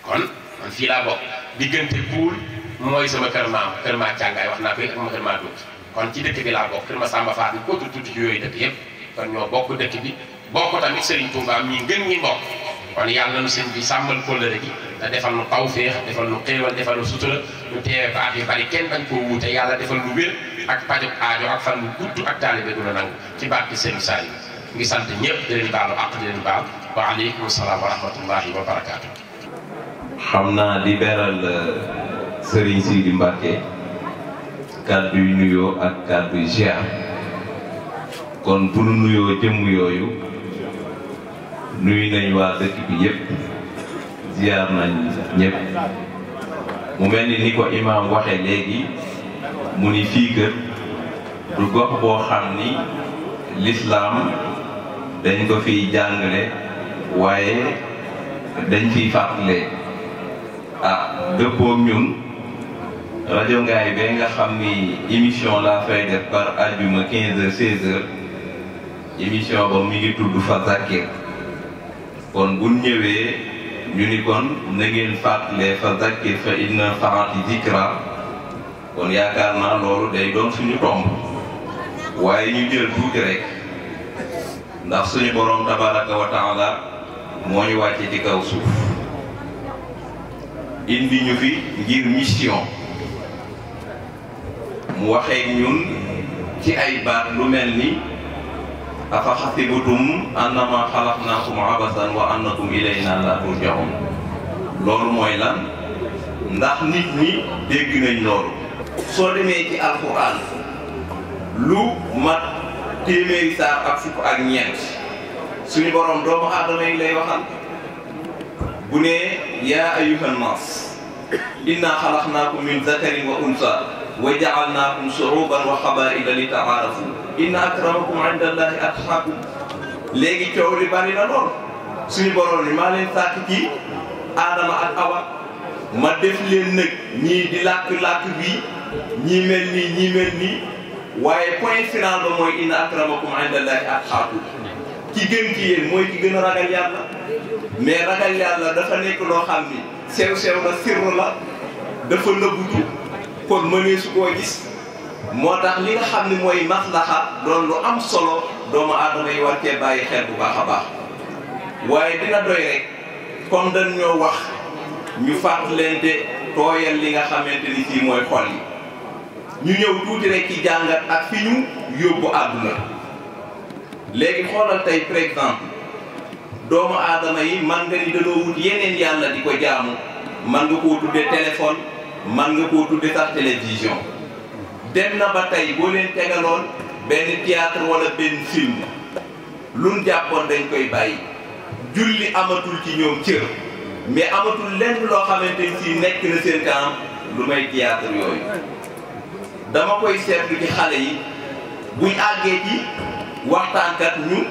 C: kon man fii laa bokk diggante Poul mooy sama kër maam càngaay wax naa ko ak ma kër maa tuuti kon ci dëkk bi laa bokk kër ma Samba Fall bi ko tuuti ci yooyu dëkk yëpp kon ñoo bokk dëkk bi bokk tamit Serigne Touba mi ngën ñi mbokk kon yàlla nu sëñ bi sàmmal kóllëre gi te defal nu tawféex defal nu xéewal defal nu sutura ñu teewee ko at yu bari kenn bañ koo wuute yàlla defal nu wér ak pajub aajo ak fan nu gudd ak taalibe du la nangu ci barke Serigne Saliou ngi sant ñëpp di leen baalu àq di leen baal wa aleykum salaam wa rahmatullahi wa barakaatu.
D: xam naa di beral Serigne Sidi Mbacke kàddu yu nuyoo ak kàddu yu ziar kon bu nu nuyoo jëmm yooyu nuyu nañ waa dëkk bi yëpp ziar nañ ñëpp mu mel ni ko imaam waxe léegi mu ni fii kër du gox boo xam ni lislaam dañ ko fiy jàngale waaye dañ fiy fàttale dëppoog ñun rajo Ngaye ba nga xam ni émission laa fay def par àjjuma 15h 16h émission ba mi ngi tudd fa Zakir kon bu ñëwee ñu ni kon na ngeen fàttale fa Zakir fa inna faati zikra kon yaakaar naa loolu day doon suñu tomb waaye ñu jël tuuti rek ndax suñu borom tabaraka wa taala moo ñu wàcce ci kaw suuf indi ñu fi ngir mission mu waxee ñun ci ay baat lu mel ni afa xasibutum annama xalaqnaakum abasan wa annakum ilayna la turjaun loolu mooy lan ndax nit ñi dégg nañ loolu soo demee ci alquran lu mat téeméeri saar ak fukk ak ñeent suñu borom doomu aadama yi lay waxal bu ne yaa ayyuhan naas inna xalaqnaakum min zakarin wa unsa wa ja'alnaakum shu'uban wa qabaa'ila li ta'aarafu inna akramakum 'inda Allahi atqaakum léegi coow li bari na lool suñu borom ni maa leen sàkk ci aadama ak awa ma def leen nag ñii di làkk-làkk bi ñii mel nii waaye point final ba mooy inna akramakum 'inda Allahi atqaakum ki gën ci yéen mooy ki gën a ragal yàlla mais ragal yàlla dafa nekk loo xam ni sew la sirru la dafa nëbbutu kon mënee su koo gis moo tax li nga xam ni mooy maslaxa doon lu am solo doomu aadama yi war cee bàyyi xel bu baax a baax waaye dina doy rek kon dañ ñoo wax ñu fàttalante tooyal li nga xamante ni fii mooy xol yi ñu ñëw tuuti rek ci jàngat ak fi ñu yóbbu àdduna léegi xoolal tey par exemple doomu aadama yi man nga ni dañoo wut yeneen yàlla di ko jaamu man nga koo tudde téléphone man nga koo tudde sax télévision dem na ba tey boo leen tegaloon benn théâtre wala benn film luñ jàppoon dañ koy bàyyi julli amatul ci ñoom cër mais amatul lenn loo xamante ni si nekk na seen kanam lu may théâtre yooyu dama koy seetlu ci xale yi buñ àggee ci waxtaankat ñu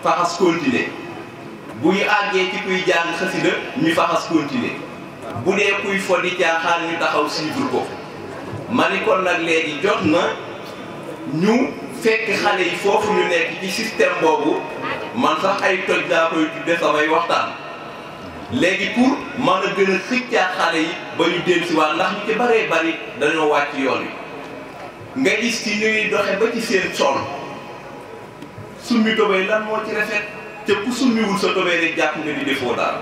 D: faxas continuer bu ñu àggee ci kuy jàng xasida ñu faxas continuer bu dee kuy fo di caaxaan ñu taxaw suivre ko ma ni kon nag léegi jot na ñu fekk xale yi foofu ñu nekk ci système boobu man sax ay toj daa koy tudde samay waxtaan léegi pour mën a gën a xëccaat xale yi ba ñu dellu si waat ndax ñu ci baree bari dañoo wàcc yoon wi nga gis ci ñuy doxe ba ci seen sol summi tobay lan moo ci rafet te ku summiwul sa tobay rek jàpp nga di defoo dara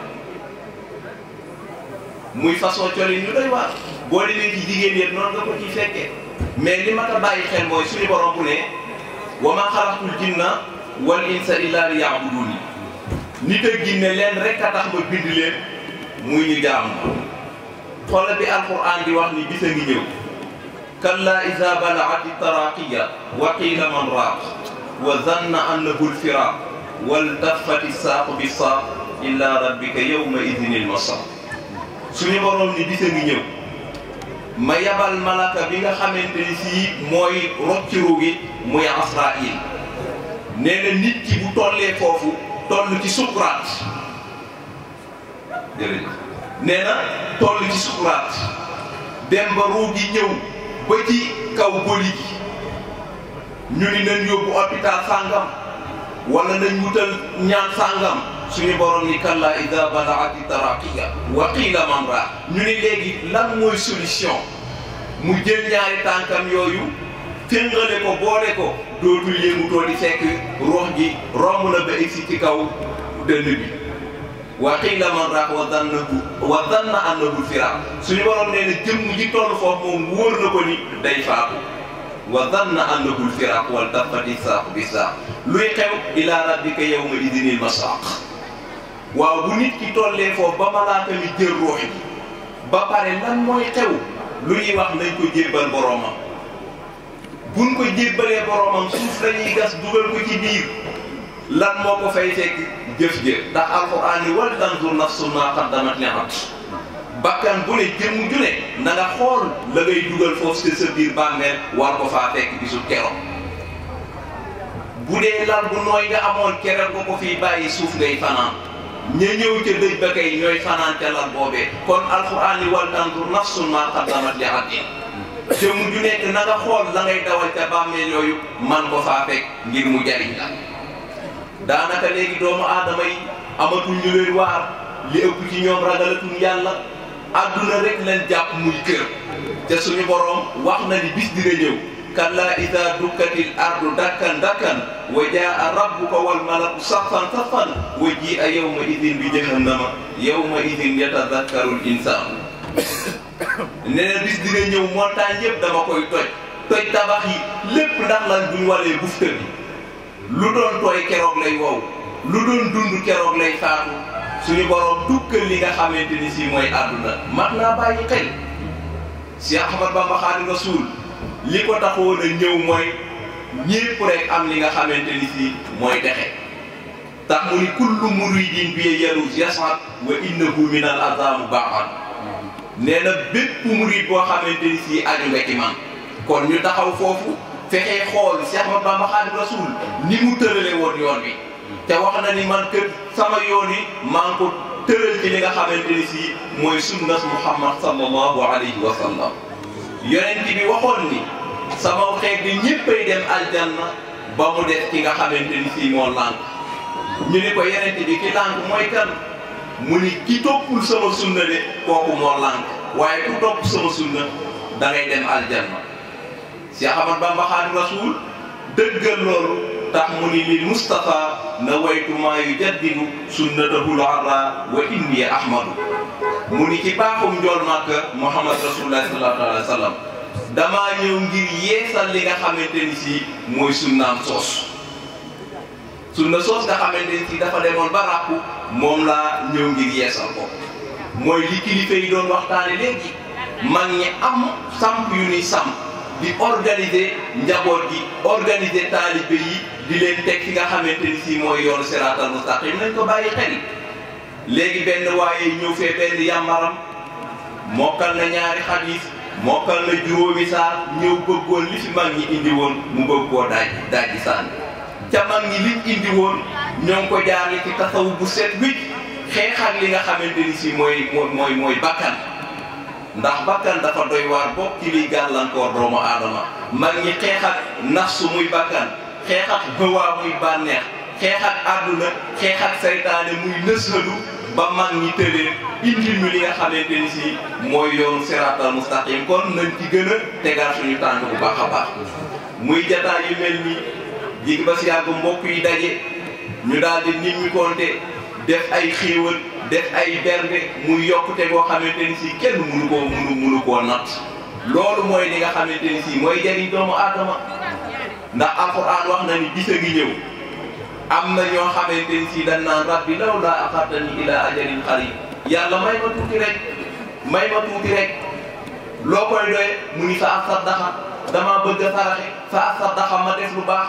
D: muy façon colin ñu doy waar boo demee ci jigéen yéen noonu nga ko ciy fekkee mais li ma ta bàyyi xel mooy suñu borom bu ne wa ma xalaqtul jinna wal insa illa liya'buduni nit ak jinne leen rek a tax ma bind leen muy ñu jaamu xoolal bi alquran di wax ni bisa ngi ñëw kalla iza balagati taraqiya wa qila man raaq wa zanna annahu al-firaq wal taffati saaqu bi saaq illa rabbika yawma idhinil masaq suñu borom ni bisa ngi ñëw ma yabal malaka bi nga xamante ni sii mooy rocciru gi muy Asraïl nee na nit ki bu tollee foofu toll ci sukuraat jërëjëf nee na toll ci sukuraat dem ba ruu gi ñëw ba ci kaw boli gi ñu ni nañ yóbbu hôpital sàngam wala nañ wutal ñaan sàngam suñu borom ni kalla ida balaati taraqiya wa qiila man ra ñu ni léegi lan mooy solution mu jël ñaari tànkam yooyu féngale ko boole ko dootul yëngutoo di fekk ruux gi romb na ba egsi ci kaw dënn bi wa qiila man ra wa danna annahu firaq suñu borom nee na jëmm ji toll foofu moom wóor na ko ni day faatu wa danna annahu al-firaq wal tafati saaq bi saaq luy xew ila rabbika yawma idinil masaq waaw bu nit ki tollee foofu ba malaaka mi jël ruux yi ba pare lan mooy xew lu ñuy wax nañ ko jébbal boroomam buñ ko jébbalee boroomam suuf lañuy gas dugal ko ci biir lan moo ko fay fekk jëf-jëf ndax alquran ni wal tanzur nafsun ma qaddamat li ghad bakkan bu ne jëmm ju ne na nga xool la ngay dugal foofu sa biir bàmmeel war ko faa fekk bisu keroog bu dee lal bu nooy nga amoon keroog ko ko fii bàyyi suuf ngay fanaan ña ñëw ca dëj ba kay ñooy fanaan ca lal boobee kon alquran ni wal tanzur nafsun ma qaddamat li ghad jëmm ju nekk na nga xool la ngay dawal ca bàmmeel yooyu man ko faa fekk ngir mu jariñ la daanaka léegi doomu aadama yi amatul ñu leen waar li ëpp ci ñoom ragalatuñ yàlla adduna rek leen jàpp muy kër te suñu borom wax na ni bis dina ñëw kalla ida dukkatil ardu dakkan dakkan wa jaa rabbuka wal malaku saffan saffan wa jii yawma idin bi jahannama yawma idin yatadakkarul insaan nee na bis dina ñëw montagne yëpp dama koy toj tabax yi lépp ndax lan buñ walee bufta bi lu doon tooy keroog lay wow lu doon dund keroog lay faatu suñu borom tukkal li nga xamante ni si mooy àdduna mat naa bàyyi xel Cheikh Ahmad Bamba Xaadimu Rasuul li ko taxoon a ñëw mooy ñépp rek am li nga xamante ni si mooy texe tax mu ni kullu muridin bi yarus yasat wa innahu min al azamu baaxan nee na bépp murid boo xamante ni si aju nga ci man kon ñu taxaw foofu fexee xool Cheikh Ahmad Bamba Xaadimu Rasuul ni mu tërale woon yoon bi te wax na ni man kër sama yoon yi maa ngi ko tëral ci li nga xamante ni si mooy sunnas Muhammad sallallahu alayhi wa sallam yonent bi waxoon ni sama xeet bi ñëppay dem aljanna ba mu def ki nga xamante ni si moo lànk ñu ni ko yonent bi ki lànk mooy kan mu ni ki toppul sama sunna de kooku moo lànk waaye ku topp sama sunna da ngay dem aljanna Cheikh Ahmad Bamba Xaadimu Rasuul dëggal loolu tax mu ni lil Mustafa na waytu maa yu jaddidu sunnatahul arra wa inni ahmadu mu ni ci baaxum njool Makka Muhammad Rasulullah sallallahu alayhi wa sallam damaa ñëw ngir yeesal li nga xamante ni si mooy sunnaam soos sunna soos nga xamante ni si dafa demoon ba ràppu moom laa ñëw ngir yeesal ko mooy li kilifa yi doon waxtaane léegi mag ñi am samp yu ni samp di organiser njaboot gi organiser taalibe yi di leen teg fi nga xamante ni si mooy yoonu siraatal mustaqim nañ ko bàyyi xel léegi benn waaye ñëw fee benn yàmbaram mokkal na ñaari xadiis mokkal na juróomi saar ñëw bëggoon li fi mag ñi indi woon mu bëgg koo daaji sànni ca mag ñi liñ indi woon ñoo ngi ko jaaree ci tasawu bu set wicc xeex ak li nga xamante ni si mooy bakkan ndax bakkan dafa doy waar bokk ci liy gàllankoor doomu aadama mag ñi xeex ak nafsu muy bakkan xeex ak hawaa muy bànneex xeex ak àdduna xeex ak saytaane muy nësalu ba mag ñi tëlee indil ñu li nga xamante ni si mooy yoonu siraatal mustaqim kon nañ ci gën a tegaat suñu tànk bu baax a baax muy jataay yu mel nii jigi ba si yàgg mbokk yi daje ñu daal di nit ñi konte def ay xéewal def ay bernde muy yokkute boo xamante ni si kenn mënu koo natt loolu mooy li nga xamante ni si mooy jariñ doomu aadama ndax alquran wax na ni bisa ngi ñëw am na ñoo xamante ni si dañ naan rabbi law laa axartani ila ajalin qarib yàlla may ma tuuti rek loo koy doye mu ni fa asaddaqa dama bëgg a saraxe fa asaddaqa ma def lu baax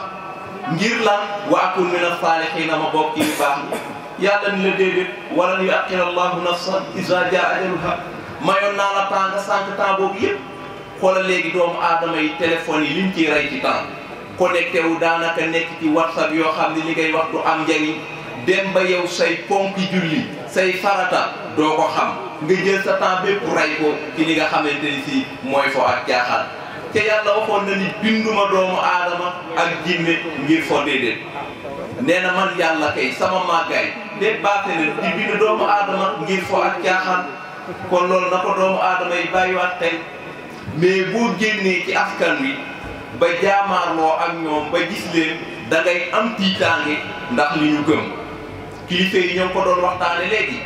D: ngir lan wa akun min as-saalihiina ma bokk ci lu baax yàlla ni la déedéet wala yu aqira allahu nafsan iza jaa ajaluha mayoon naa la temps nga sànq temps boobu yëpp xoolal léegi doomu aadama yi téléphone yi liñ ciy rey ci temps connecté wu daanaka nekk ci whatsapp yoo xam ne li ngay wax du am njariñ dem ba yow say ponki julli say farata doo ko xam nga jël sa temps bépp rey ko ci li nga xamante ni si mooy fo ak jaaxal te yàlla waxoon na ni binduma doomu aadama ak jinne ngir fo déedéet nee na man yàlla kay sama màggaay dépassé na di bind doomu aadama ngir fo ak caaxaan kon loolu na ko doomu aadama yi bàyyiwaat tey mais boo génnee ci askan wi ba jaamaarloo ak ñoom ba gis leen da ngay am tiitaange ndax li ñu gëm kilifa yi ñoo ko doon waxtaane léegi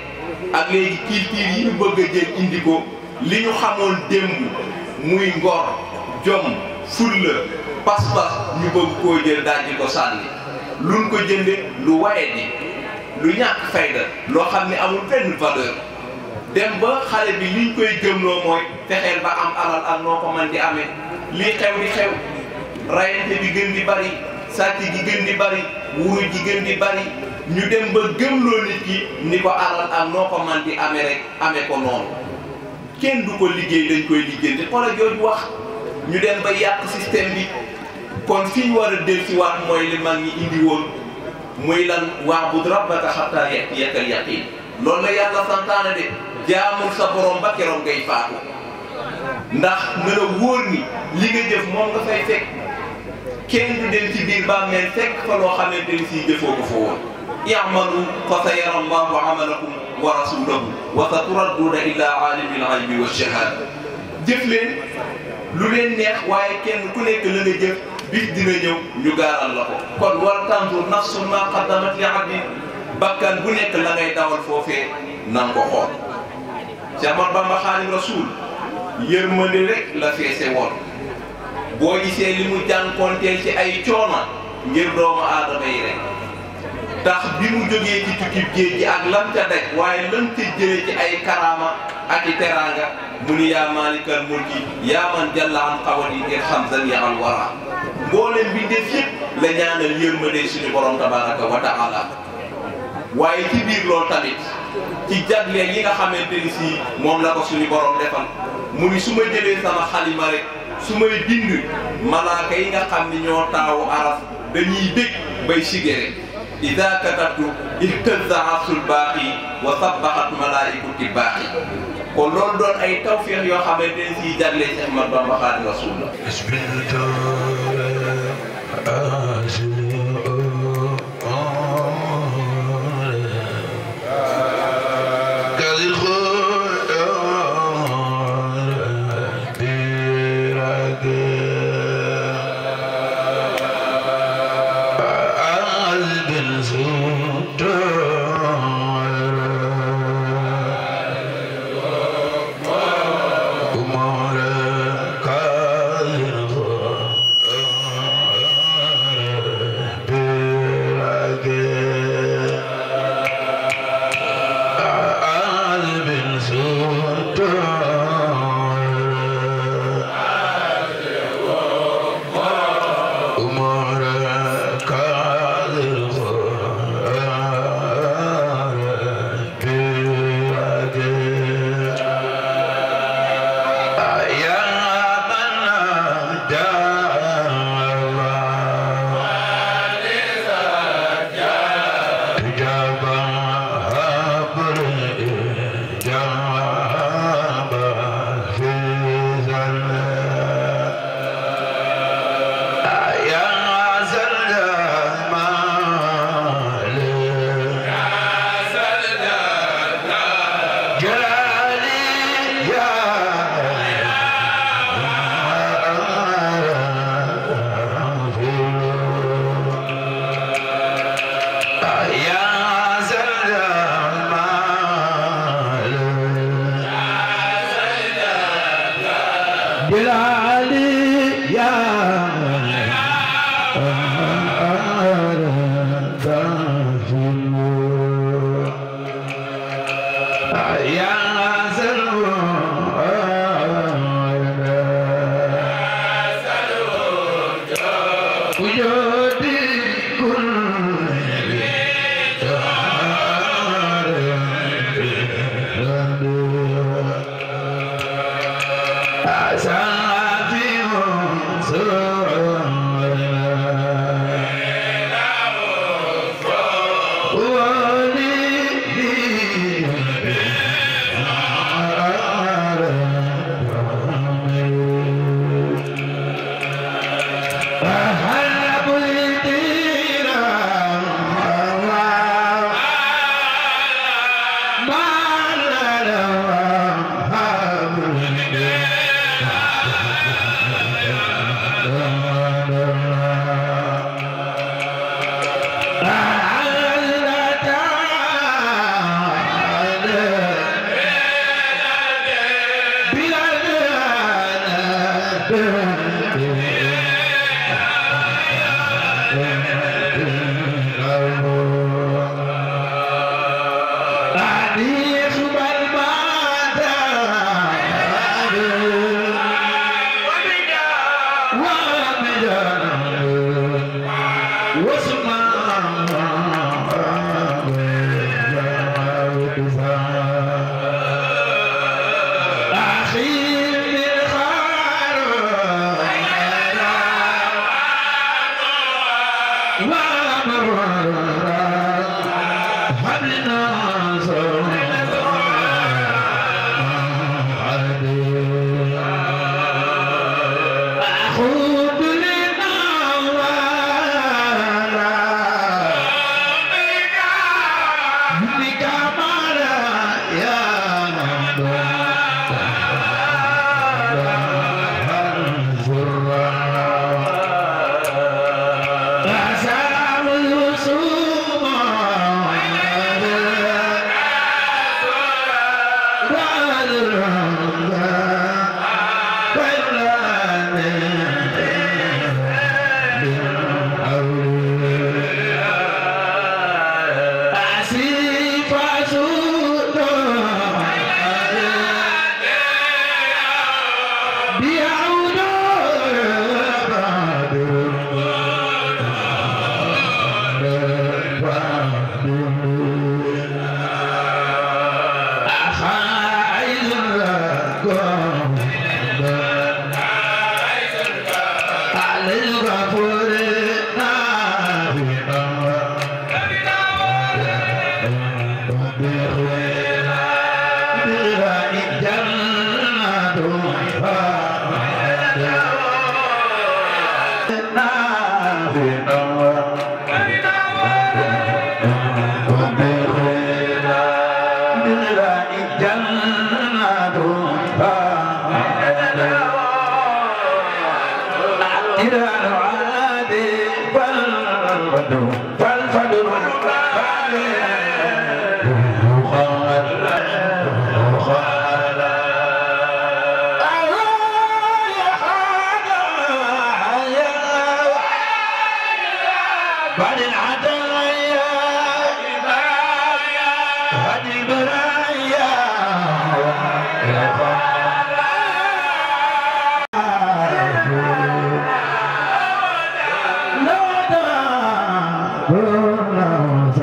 D: ak léegi culture yi ñu bëgg a jël indi ko li ñu xamoon démb muy ngor jom fulla pas-pas ñu bëgg koo jël dajji ko sànni luñ ko jënde lu waye di lu ñàkk fayda loo xam ne amul benn valeur dem ba xale bi liñ koy gëmloo mooy fexeel ba am alal ak noo ko man di amee lii xew di xew rayante bi gën di bari sàcc gi gën di bari wuruj gi gën di bari ñu dem ba gëmloo nit ki ni ko alal ak noo ko man di amee rek amee ko noonu kenn du ko liggéey dañ koy liggéey xoolal jooju wax ñu dem ba yàq système bi kon fi ñu war a dellusiwaat mooy li mag ñi indi woon muy lan wa'bud rabbaka hattaa ya'tiyakal yaqiin loolu la yàlla santaane de jaamul sa borom ba keroog ngay faatu ndax na la wóor ni li nga jëf moom nga fay fekk kenn du dem ci biir bàmmeel fekk fa loo xamante ni si jëfoo ko fa woon i'malu fa sayara Allahu amalakum wa rasuluhu wa saturadduuna ilaa aalimil ghaybi wa shahaada jëf leen lu leen neex waaye kenn ku nekk la nga jëf bis dina ñëw ñu gaaral la ko kon wal tanzur nafsun maa qaddamat li abdin bakkan bu nekk la ngay dawal foofee nan ko xool Cheikh Ahmadou Bamba Xaadimu Rasuul yërmande rek la feese woon boo gisee li mu jànkoonteel ci ay coona ngir doomu aadama yi rek tax bi mu jógee ci tukkib géej gi ak lam ca daj waaye lam ca jëlee ci ay karaama ak i teraanga mu ni yaa maalikal mulki yaa man jalla an xawali irham zanial wara mboolem bi def yëpp la ñaanal yërmande suñu borom tabaraka wa taala waaye ci biir loolu tamit ci jagleel yi nga xamante ni si moom la ko suñu borom defal mu ni su ma jëlee sama xalima rek su may bind malaaka yi nga xam ni ñoo taawu araf dañuy bég bay sigére ida katabtu ihtazza arsul baaqi wa sabbahat malaa'ikati baaqi kon loolu doon ay tawfiix yoo xamante ne si jagle Cheikh Ahmadou Bamba Xaadimu Rasuul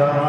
A: Oh,